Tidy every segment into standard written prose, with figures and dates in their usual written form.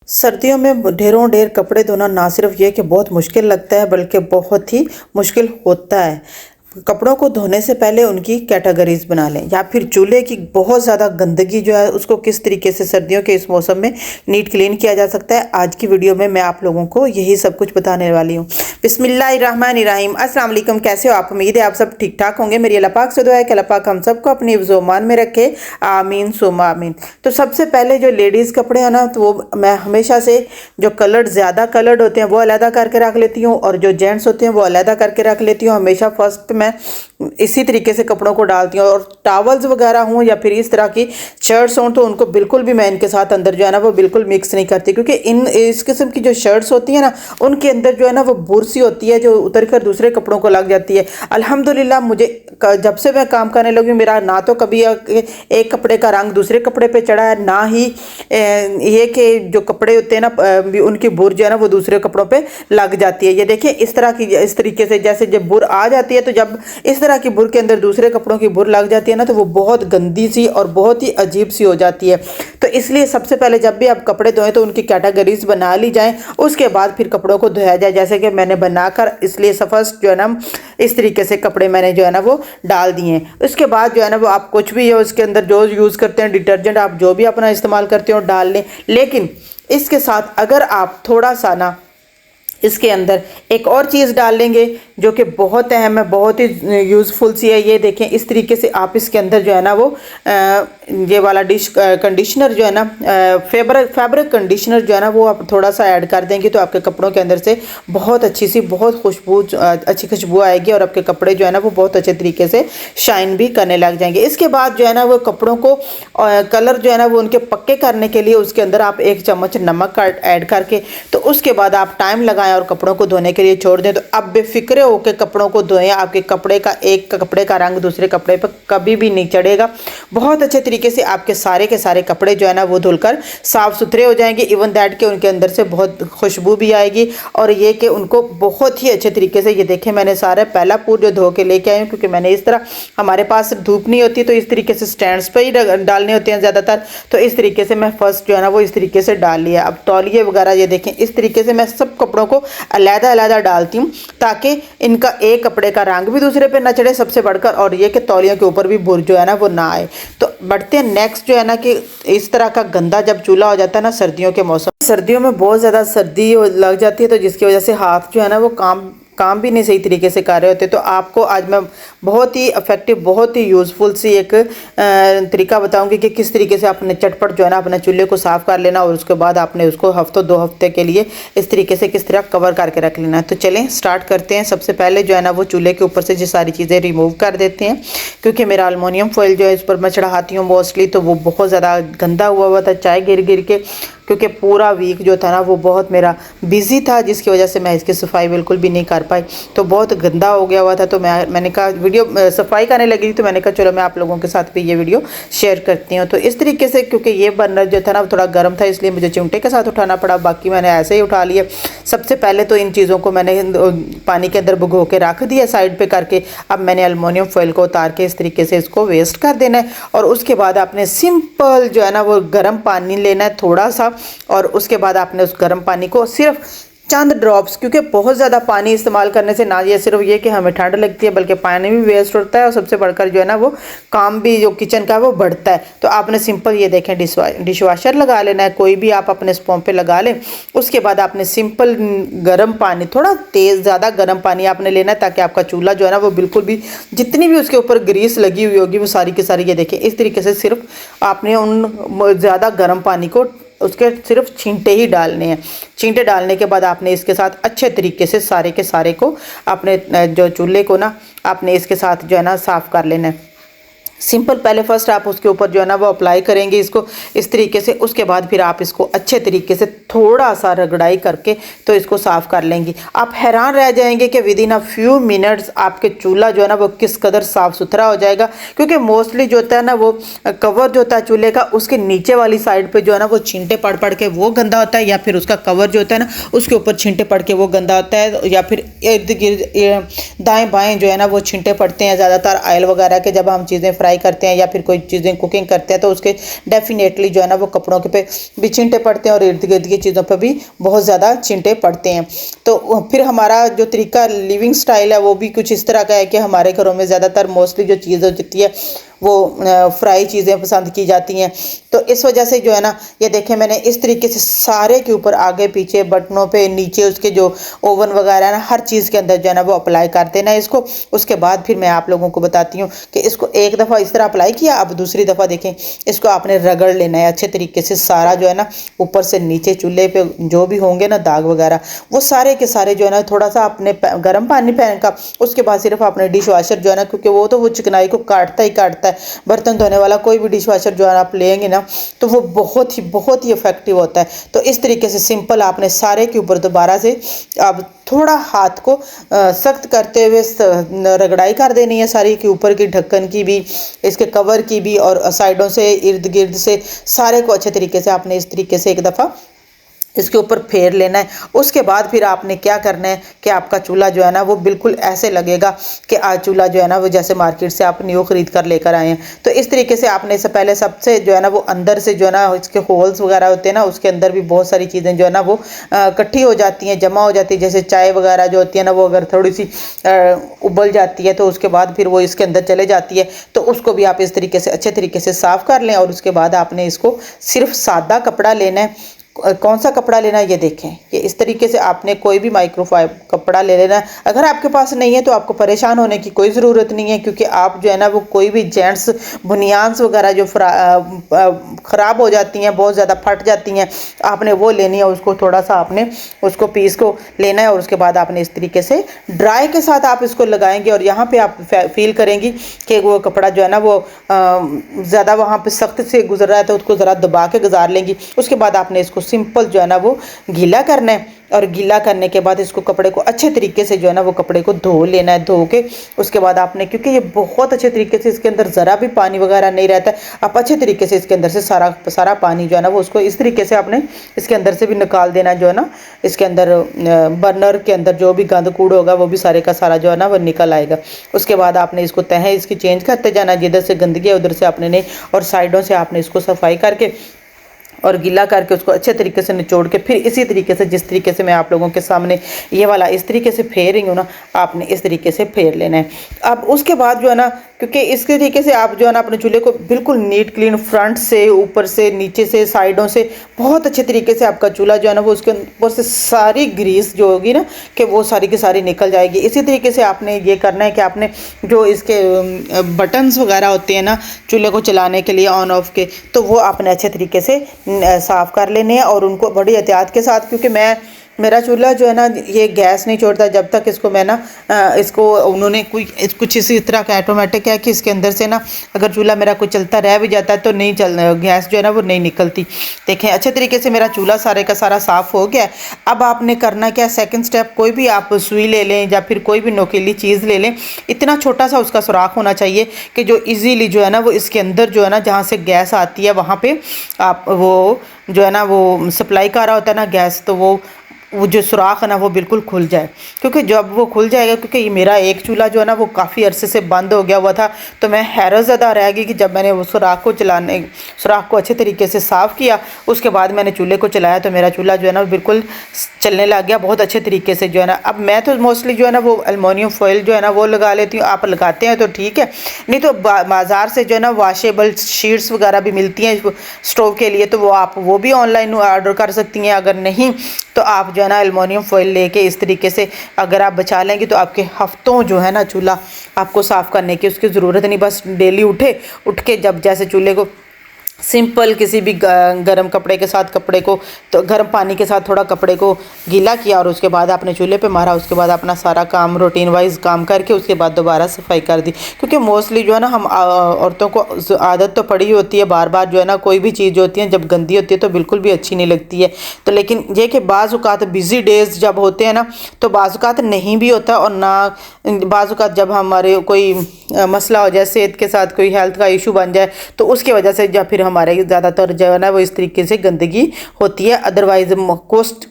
सर्दियों में ढेरों ढेर कपड़े धोना ना सिर्फ ये कि बहुत मुश्किल लगता है बल्कि बहुत ही मुश्किल होता है। कपड़ों को धोने से पहले उनकी कैटेगरीज बना लें या फिर चूल्हे की बहुत ज़्यादा गंदगी जो है उसको किस तरीके से सर्दियों के इस मौसम में नीट क्लीन किया जा सकता है। आज की वीडियो में मैं आप लोगों को यही सब कुछ बताने वाली हूँ। बिस्मिल्लाहिर्रहमानिर्रहीम। अस्सलाम वालेकुम। कैसे हो आप? उम्मीद है आप सब ठीक ठाक होंगे। मेरी अल्लाह पाक से दुआ है कि अल्लाह पाक हम सबको अपनी हिफ्ज़-ओ-मान में रखे। आमीन सुम्मा आमीन। तो सबसे पहले जो लेडीज़ कपड़े हैं ना, तो वो मैं हमेशा से जो कलर्ड ज़्यादा कलर्ड होते हैं वो अलहदा करके रख लेती हूँ और जो जेंट्स होते हैं वो अलहदा करके रख लेती हूँ। हमेशा फर्स्ट मैं इसी तरीके से कपड़ों को डालती हूँ और टॉवल्स वगैरह हों या फिर इस तरह की शर्ट्स हों तो उनको बिल्कुल भी मैं इनके साथ अंदर जो है ना वो बिल्कुल मिक्स नहीं करती, क्योंकि इस किस्म की जो शर्ट्स होती है ना उनके अंदर जो है ना वो बुरसी होती है जो उतर कर दूसरे कपड़ों को लग जाती है। अल्हम्दुलिल्लाह मुझे जब से मैं काम करने लगी मेरा ना तो कभी एक कपड़े का रंग दूसरे कपड़े पे चढ़ा है, ना ही ये कि जो कपड़े होते हैं ना उनकी बुर जो है ना वो दूसरे कपड़ों पे लग जाती है। ये देखिए इस तरीके से जैसे जब बुर आ जाती है तो जब इस तरह की बुर के अंदर दूसरे कपड़ों की बुर लग जाती है ना तो वो बहुत गंदी सी और बहुत ही अजीब सी हो जाती है। तो इसलिए सबसे पहले जब भी आप कपड़े धोएं तो उनकी कैटेगरीज बना ली जाएं, उसके बाद फिर कपड़ों को धोया जाए जैसे कि मैंने बनाकर। इसलिए फर्स्ट जो है ना इस तरीके से कपड़े मैंने जो है ना वो डाल दिए हैं। उसके बाद जो है ना वो आप कुछ भी है उसके अंदर जो यूज़ करते हैं डिटर्जेंट आप जो भी अपना इस्तेमाल करते हो डाल लें। लेकिन इसके साथ अगर आप थोड़ा सा ना इसके अंदर एक और चीज़ डाल लेंगे जो कि बहुत अहम है, बहुत ही यूज़फुल सी है। ये देखें इस तरीके से आप इसके अंदर जो है ना वो ये वाला डिश कंडीशनर जो है ना फैब्रिक कंडीशनर जो है ना वो आप थोड़ा सा ऐड कर देंगे तो आपके कपड़ों के अंदर से बहुत अच्छी सी बहुत अच्छी खुशबू आएगी और आपके कपड़े जो है ना वो बहुत अच्छे तरीके से शाइन भी करने लग जाएंगे। इसके बाद जो है ना वो कपड़ों को कलर जो है ना वो उनके पक्के करने के लिए उसके अंदर आप 1 चम्मच नमक का ऐड करके तो उसके बाद आप टाइम लगाएं और कपड़ों को धोने के लिए छोड़ दें। तो अब बेफिक्रे होकर कपड़ों को धोएं, आपके कपड़े का एक कपड़े का रंग दूसरे कपड़े पर कभी भी नहीं चढ़ेगा। बहुत अच्छे तरीके से आपके सारे के सारे कपड़े जो है ना वो धुलकर साफ सुथरे हो जाएंगे। इवन दैट के उनके अंदर से बहुत खुशबू भी आएगी और ये कि उनको बहुत ही अच्छे तरीके से ये देखें मैंने सारा पहला पूर जो धो के लेके आई हूँ, क्योंकि मैंने इस तरह हमारे पास धूप नहीं होती तो इस तरीके से स्टैंड्स पर ही डालने होते हैं ज़्यादातर। तो इस तरीके से मैं फर्स्ट जो है ना वो इस तरीके से डाल लिया। अब तौलिए वगैरह ये देखें इस तरीके से मैं सब कपड़ों को अलहदा अलहदा डालती हूँ ताकि इनका एक कपड़े का रंग भी दूसरे पे ना चढ़े सबसे बढ़कर, और ये कि तौलियों के ऊपर भी बुर जो है ना वो ना आए। तो बढ़ते हैं नेक्स्ट जो है ना कि इस तरह का गंदा जब चूल्हा हो जाता है ना सर्दियों के मौसम, सर्दियों में बहुत ज़्यादा सर्दी लग जाती है तो जिसकी वजह से हाथ जो है ना वो काम भी नहीं सही तरीके से कर रहे होते। तो आपको आज मैं बहुत ही इफेक्टिव बहुत ही यूज़फुल सी एक तरीका बताऊंगी कि किस तरीके से आपने चटपट जो है ना अपने चूल्हे को साफ़ कर लेना और उसके बाद आपने उसको हफ्तों 2 हफ्ते के लिए इस तरीके से किस तरह कवर करके रख लेना है। तो चलें स्टार्ट करते हैं। सबसे पहले जो है ना वो चूल्हे के ऊपर से जो सारी चीज़ें रिमूव कर देते हैं, क्योंकि मेरा अल्मोनियम फॉइल जो है इस पर मैं चढ़ाती हूँ मोस्टली तो वो बहुत ज़्यादा गंदा हुआ था चाय गिर गिर के, क्योंकि पूरा वीक जो था ना वो बहुत मेरा बिजी था जिसकी वजह से मैं इसकी सफाई बिल्कुल भी नहीं कर पाई। तो बहुत गंदा हो गया हुआ था तो मैंने कहा वीडियो सफाई करने लगी तो मैंने कहा चलो मैं आप लोगों के साथ भी ये वीडियो शेयर करती हूँ। तो इस तरीके से क्योंकि ये बर्नर जो था ना थोड़ा गर्म था इसलिए मुझे चिमटे के साथ उठाना पड़ा, बाकी मैंने ऐसे ही उठा लिए। सबसे पहले तो इन चीज़ों को मैंने पानी के अंदर भिगो के रख दिया साइड पर करके। अब मैंने अल्मोनियम फॉइल को उतार के इस तरीके से इसको वेस्ट कर देना है और उसके बाद आपने सिंपल जो है ना वो गर्म पानी लेना है थोड़ा सा, और उसके बाद आपने उस गर्म पानी को सिर्फ चंद ड्रॉप्स, क्योंकि बहुत ज़्यादा पानी इस्तेमाल करने से ना ये सिर्फ ये कि हमें ठंड लगती है बल्कि पानी भी वेस्ट होता है और सबसे बढ़कर जो है ना वो काम भी जो किचन का है वो बढ़ता है। तो आपने सिंपल ये देखें डिश वाशर लगा लेना है, कोई भी आप अपने स्पॉन पे लगा लें। उसके बाद आपने सिंपल गर्म पानी थोड़ा तेज़ ज़्यादा गर्म पानी आपने लेना है ताकि आपका चूल्हा जो है ना वो बिल्कुल भी जितनी भी उसके ऊपर ग्रीस लगी हुई होगी वो सारी की सारी ये देखें इस तरीके से सिर्फ आपने उन ज़्यादा गर्म पानी को उसके सिर्फ छींटे ही डालने हैं। छींटे डालने के बाद आपने इसके साथ अच्छे तरीके से सारे के सारे को आपने जो चूल्हे को ना आपने इसके साथ जो है ना साफ़ कर लेना है। सिंपल पहले फर्स्ट आप उसके ऊपर जो है ना वो अप्लाई करेंगे इसको इस तरीके से, उसके बाद फिर आप इसको अच्छे तरीके से थोड़ा सा रगड़ाई करके तो इसको साफ़ कर लेंगी। आप हैरान रह जाएंगे कि with in a few minutes आपके चूल्हा जो है ना वो किस कदर साफ़ सुथरा हो जाएगा, क्योंकि मोस्टली जो होता है ना वो कवर जो होता है चूल्हे का उसके नीचे वाली साइड पर जो है ना वो छींटे पड़ के वो गंदा होता है, या फिर उसका कवर जो होता है ना उसके ऊपर छींटे पड़ के वो गंदा होता है, या फिर इर्द गिर्द दाएँ बाएँ जो है ना वो छींटे पड़ते हैं ज़्यादातर ऑयल वगैरह के जब हम चीज़ें फ्राई करते हैं या फिर कोई चीज़ें कुकिंग करते हैं तो उसके डेफिनेटली जो है ना वो कपड़ों के पे भी चिंटे पड़ते हैं और इर्द गिर्द की चीज़ों पर भी बहुत ज़्यादा चिंटे पड़ते हैं। तो फिर हमारा जो तरीका लिविंग स्टाइल है वो भी कुछ इस तरह का है कि हमारे घरों में ज़्यादातर मोस्टली जो चीज़ होती है वो फ्राई चीज़ें पसंद की जाती हैं। तो इस वजह से जो है ना ये देखें मैंने इस तरीके से सारे के ऊपर आगे पीछे बटनों पे नीचे उसके जो ओवन वगैरह है ना हर चीज़ के अंदर जो है ना वो अप्लाई कर देना है इसको। उसके बाद फिर मैं आप लोगों को बताती हूँ कि इसको एक दफ़ा इस तरह अप्लाई किया, अब दूसरी दफ़ा देखें इसको आपने रगड़ लेना है अच्छे तरीके से सारा जो है ना ऊपर से नीचे चूल्हे पे जो भी होंगे ना दाग वगैरह वो सारे के सारे जो है ना थोड़ा सा अपने गर्म पानी पहन का उसके बाद सिर्फ अपने डिश वाशर जो है ना क्योंकि वो तो वो चिकनाई को काटता ही काटता है। बर्तन धोने वाला कोई भी डिश वाशर जो है आप लेंगे ना तो वो बहुत ही इफेक्टिव होता है। तो इस तरीके से सिंपल आपने सारे के ऊपर दोबारा से अब थोड़ा हाथ को सख्त करते हुए रगड़ाई कर देनी है सारी के ऊपर की ढक्कन की भी इसके कवर की भी और साइडों से इर्द गिर्द से सारे को अच्छे तरीके से आपने इस तरीके से एक दफ़ा इसके ऊपर फेर लेना है। उसके बाद फिर आपने क्या करना है कि आपका चूल्हा जो है ना वो बिल्कुल ऐसे लगेगा कि आज चूल्हा जो है ना वो जैसे मार्केट से आप न्यू खरीद कर लेकर आए हैं। तो इस तरीके से आपने इससे पहले सबसे जो है ना वो अंदर से जो है ना इसके होल्स वगैरह होते हैं ना उसके अंदर भी बहुत सारी चीज़ें जो है ना वो इकट्ठी हो जाती हैं, जमा हो जाती है। जैसे चाय वगैरह जो होती है ना वो अगर थोड़ी सी उबल जाती है तो उसके बाद फिर वो इसके अंदर चले जाती है। तो उसको भी आप इस तरीके से अच्छे तरीके से साफ़ कर लें और उसके बाद आपने इसको सिर्फ सादा कपड़ा लेना है। कौन सा कपड़ा लेना है ये देखें कि इस तरीके से आपने कोई भी माइक्रोफाइबर कपड़ा ले लेना है। अगर आपके पास नहीं है तो आपको परेशान होने की कोई ज़रूरत नहीं है क्योंकि आप जो है ना वो कोई भी जेंट्स बुनियान्स वगैरह जो ख़राब हो जाती हैं बहुत ज़्यादा फट जाती हैं आपने वो लेनी है। उसको थोड़ा सा आपने उसको पीस को लेना है और उसके बाद आपने इस तरीके से ड्राई के साथ आप इसको लगाएंगे और यहाँ पे आप फील करेंगी कि वो कपड़ा जो है ना वो ज़्यादा वहाँ पे सख्त से गुजर रहा है तो उसको ज़रा दबा के गुजार लेंगी। उसके बाद आपने इसको सिंपल जो है ना वो गीला करना है और गीला करने के बाद इसको कपड़े को अच्छे तरीके से जो है ना वो कपड़े को धो लेना है। धो के उसके बाद आपने क्योंकि ये बहुत अच्छे तरीके से इसके अंदर ज़रा भी पानी वगैरह नहीं रहता है आप अच्छे तरीके से इसके अंदर से सारा पानी जो है ना वो उसको इस तरीके से आपने इसके अंदर से भी निकाल देना जो है ना इसके अंदर बर्नर के अंदर जो भी गंद कूड़ होगा वो भी सारे का सारा जो है ना वो निकल आएगा। उसके बाद आपने इसको तह इसकी चेंज करते जाना, जिधर से गंदगी है उधर से आपने नहीं और साइडों से आपने इसको सफाई करके और गीला करके उसको अच्छे तरीके से निचोड़ के फिर इसी तरीके से जिस तरीके से मैं आप लोगों के सामने ये वाला इस तरीके से फेर रही हूँ ना आपने इस तरीके से फेर लेना है। अब उसके बाद जो है ना क्योंकि इस तरीके से आप जो है ना अपने चूल्हे को बिल्कुल नीट क्लीन फ्रंट से ऊपर से नीचे से साइडों से बहुत अच्छे तरीके से आपका चूल्हा जो है ना वो उसके ऊपर से सारी ग्रीस जो होगी ना कि वो सारी की सारी निकल जाएगी। इसी तरीके से आपने ये करना है कि आपने जो इसके बटन्स वगैरह होते हैं ना चूल्हे को चलाने के लिए ऑन ऑफ के तो वो आपने अच्छे तरीके से साफ़ कर लेने हैं और उनको बड़ी एहतियात के साथ क्योंकि मेरा चूल्हा जो है ना ये गैस नहीं छोड़ता जब तक इसको मैं ना इसको उन्होंने कुछ इसी तरह का ऑटोमेटिक है कि इसके अंदर से ना अगर चूल्हा मेरा कुछ चलता रह भी जाता है तो नहीं गैस जो है ना वो नहीं निकलती। देखें अच्छे तरीके से मेरा चूल्हा सारे का सारा साफ़ हो गया है। अब आपने करना क्या, सेकंड स्टेप कोई भी आप सुई ले लें या फिर कोई भी नोकीली चीज़ ले लें, इतना छोटा सा उसका सुराख होना चाहिए कि जो ईजीली जो है ना वो इसके अंदर जो है ना जहाँ से गैस आती है वहाँ पर आप वो जो है ना वो सप्लाई कर रहा होता है ना गैस तो वो जो सुराख है ना वो बिल्कुल खुल जाए। क्योंकि जब वो खुल जाएगा क्योंकि ये मेरा एक चूल्हा जो है ना वो काफ़ी अरसे से बंद हो गया हुआ था तो मैं हैरत ज़दा रह गई कि जब मैंने वो सुराख को अच्छे तरीके से साफ़ किया उसके बाद मैंने चूल्हे को चलाया तो मेरा चूल्हा जो है ना बिल्कुल चलने लग गया बहुत अच्छे तरीके से जो है ना। अब मैं तो मोस्टली जो है ना वो एलुमिनियम फॉइल जो है ना वो लगा लेती हूँ, आप लगाते हैं तो ठीक है, नहीं तो बाज़ार से जो है ना वाशेबल शीट्स वगैरह भी मिलती हैं स्टोव के लिए तो वो आप वो भी ऑनलाइन ऑर्डर कर सकती हैं। अगर नहीं तो आप जो है ना एलुमिनियम फॉइल लेके इस तरीके से अगर आप बचा लेंगे तो आपके हफ्तों जो है ना चूल्हा आपको साफ़ करने की उसकी ज़रूरत नहीं। बस डेली उठ के जब जैसे चूल्हे को सिंपल किसी भी गर्म कपड़े के साथ कपड़े को तो गर्म पानी के साथ थोड़ा कपड़े को गीला किया और उसके बाद आपने चूल्हे पे मारा, उसके बाद अपना सारा काम रूटीन वाइज काम करके उसके बाद दोबारा सफाई कर दी। क्योंकि मोस्टली जो है ना हम औरतों को आदत तो पड़ी होती है बार बार जो है ना कोई भी चीज़ होती है जब गंदी होती है तो बिल्कुल भी अच्छी नहीं लगती है। तो लेकिन ये कि बाज़ औक़ात बिज़ी डेज़ जब होते हैं ना तो बाज़ औक़ात नहीं भी होता और ना बाज़ औक़ात जब हमारे कोई मसला हो जाए सेहत के साथ कोई हेल्थ का इशू बन जाए तो उसकी वजह से जब फिर हमारे ज़्यादातर जो है ना वो इस तरीके से गंदगी होती है। अदरवाइज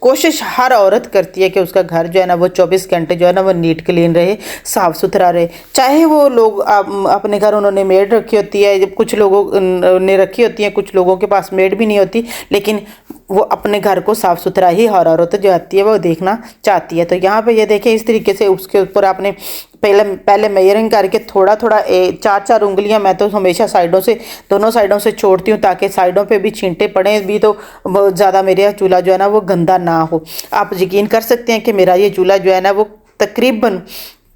कोशिश हर औरत करती है कि उसका घर जो है ना वो 24 घंटे जो है ना वो नीट क्लीन रहे, साफ़ सुथरा रहे। चाहे वो लोग अपने घर उन्होंने मेड रखी होती है, जब कुछ लोगों ने रखी होती है, कुछ लोगों के पास मेड भी नहीं होती, लेकिन वो अपने घर को साफ़ सुथरा ही हर औरत जो आती है वो देखना चाहती है। तो यहाँ पे ये देखें इस तरीके से उसके ऊपर आपने पहले मेजरिंग करके थोड़ा थोड़ा 4-4 उंगलियां मैं तो हमेशा साइडों से, दोनों साइडों से छोड़ती हूँ ताकि साइडों पे भी छींटे पड़े भी तो ज़्यादा मेरा चूल्हा जो है ना वो गंदा ना हो। आप यकीन कर सकते हैं कि मेरा ये चूल्हा जो है ना वो तकरीबन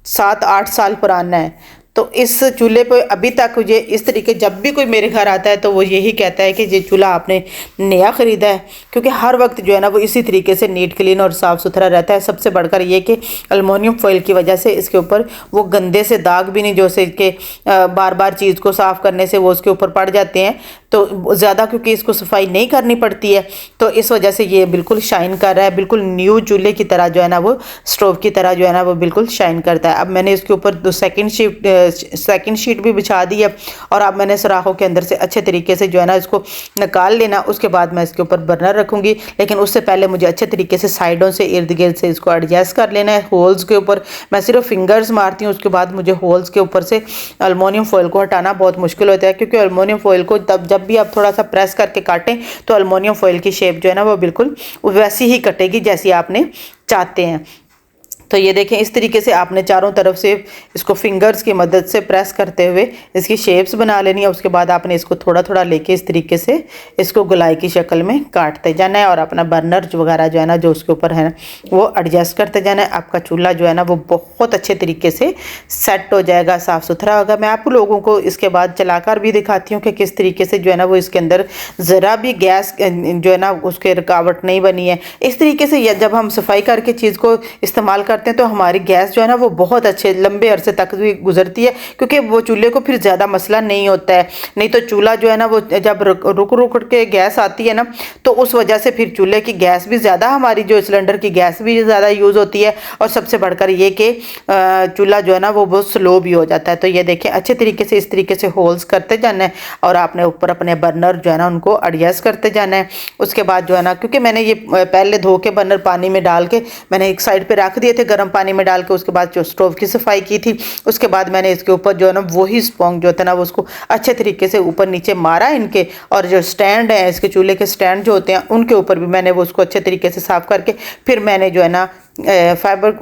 7-8 साल पुराना है। तो इस चूल्हे पे अभी तक मुझे इस तरीके, जब भी कोई मेरे घर आता है तो वो यही कहता है कि ये चूल्हा आपने नया ख़रीदा है, क्योंकि हर वक्त जो है ना वो इसी तरीके से नीट क्लीन और साफ़ सुथरा रहता है। सबसे बढ़कर ये कि एलुमिनियम फॉइल की वजह से इसके ऊपर वो गंदे से दाग भी नहीं, जो से कि बार बार चीज़ को साफ़ करने से वो उसके ऊपर पड़ जाते हैं, तो ज़्यादा क्योंकि इसको सफाई नहीं करनी पड़ती है, तो इस वजह से ये बिल्कुल शाइन कर रहा है, बिल्कुल न्यू चूल्हे की तरह जो है ना वो स्टोव की तरह जो है ना वो बिल्कुल शाइन करता है। अब मैंने इसके ऊपर सेकंड शीट भी बिछा दी है और अब मैंने सुराखों के अंदर से अच्छे तरीके से जो है ना इसको निकाल लेना। उसके बाद मैं इसके ऊपर बर्नर रखूँगी, लेकिन उससे पहले मुझे अच्छे तरीके से साइडों से इर्द गिर्द से इसको एडजस्ट कर लेना है। होल्स के ऊपर मैं सिर्फ फिंगर्स मारती हूँ, उसके बाद मुझे होल्स के ऊपर से एलुमिनियम फॉइल को हटाना बहुत मुश्किल होता है, क्योंकि एलुमिनियम फॉइल को जब भी आप थोड़ा सा प्रेस करके काटें तो एलुमिनियम फॉइल की शेप जो है ना वो बिल्कुल वैसी ही कटेगी जैसी आपने चाहते हैं। तो ये देखें इस तरीके से आपने चारों तरफ से इसको फिंगर्स की मदद से प्रेस करते हुए इसकी शेप्स बना लेनी है। उसके बाद आपने इसको थोड़ा थोड़ा लेके इस तरीके से इसको गोलाई की शक्ल में काटते जाना है और अपना बर्नर वगैरह जो है ना जो उसके ऊपर है वो एडजस्ट करते जाना है। आपका चूल्हा जो है ना वो बहुत अच्छे तरीके से सेट हो जाएगा, साफ़ सुथरा होगा। मैं आप लोगों को इसके बाद चलाकर भी दिखाती हूँ कि किस तरीके से जो है ना वो इसके अंदर ज़रा भी गैस जो है ना उसके रुकावट नहीं बनी है। इस तरीके से जब हम सफाई करके चीज़ को इस्तेमाल करते हैं तो हमारी गैस जो है ना वो बहुत अच्छे लंबे अरसे तक भी गुजरती है, क्योंकि वो चूल्हे को फिर ज़्यादा मसला नहीं होता है। नहीं तो चूल्हा जो है ना वो जब रुक रुक के गैस आती है ना तो उस वजह से फिर चूल्हे की गैस भी ज़्यादा, हमारी जो सिलेंडर की गैस भी ज़्यादा यूज़ होती है, और सबसे बढ़कर ये कि चूल्हा जो है ना वो बहुत स्लो भी हो जाता है। तो ये देखें अच्छे तरीके से इस तरीके से होल्स करते जाना है और आपने ऊपर अपने बर्नर जो है ना उनको एडजस्ट करते जाना है। उसके बाद जो है ना, क्योंकि मैंने ये पहले धो के बर्नर पानी में डाल के मैंने एक साइड पे रख दिए थे गर्म पानी में डाल के, उसके बाद जो स्टोव की सफाई की थी उसके बाद मैंने इसके ऊपर जो है ना वही स्पॉन्ज जो होता है ना वो उसको अच्छे तरीके से ऊपर नीचे मारा इनके, और जो स्टैंड है इसके चूल्हे के स्टैंड जो होते हैं उनके ऊपर भी मैंने वो उसको अच्छे तरीके से साफ़ करके फिर मैंने जो है ना फाइबर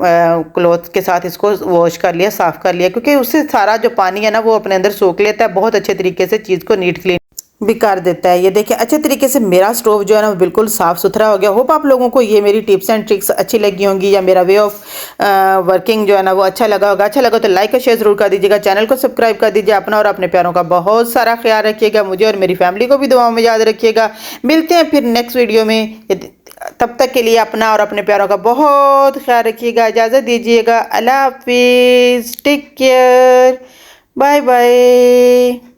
क्लॉथ के साथ इसको वॉश कर लिया, साफ़ कर लिया, क्योंकि उससे सारा जो पानी है ना वो अपने अंदर सोख लेता है, बहुत अच्छे तरीके से चीज़ को नीट क्लीन भी कर देता है। ये देखिए अच्छे तरीके से मेरा स्टोव जो है ना बिल्कुल साफ़ सुथरा हो गया। होप आप लोगों को ये मेरी टिप्स एंड ट्रिक्स अच्छी लगी होंगी या मेरा वे ऑफ वर्किंग जो है ना वो अच्छा लगा होगा। अच्छा लगा तो लाइक और शेयर जरूर कर दीजिएगा, चैनल को सब्सक्राइब कर दीजिए। अपना और अपने प्यारों का बहुत सारा ख्याल रखिएगा, मुझे और मेरी फैमिली को भी दुआओं में याद रखिएगा। मिलते हैं फिर नेक्स्ट वीडियो में, तब तक के लिए अपना और अपने प्यारों का बहुत ख्याल रखिएगा। इजाज़त दीजिएगा, अल्लाह हाफिज़, टेक केयर, बाय बाय।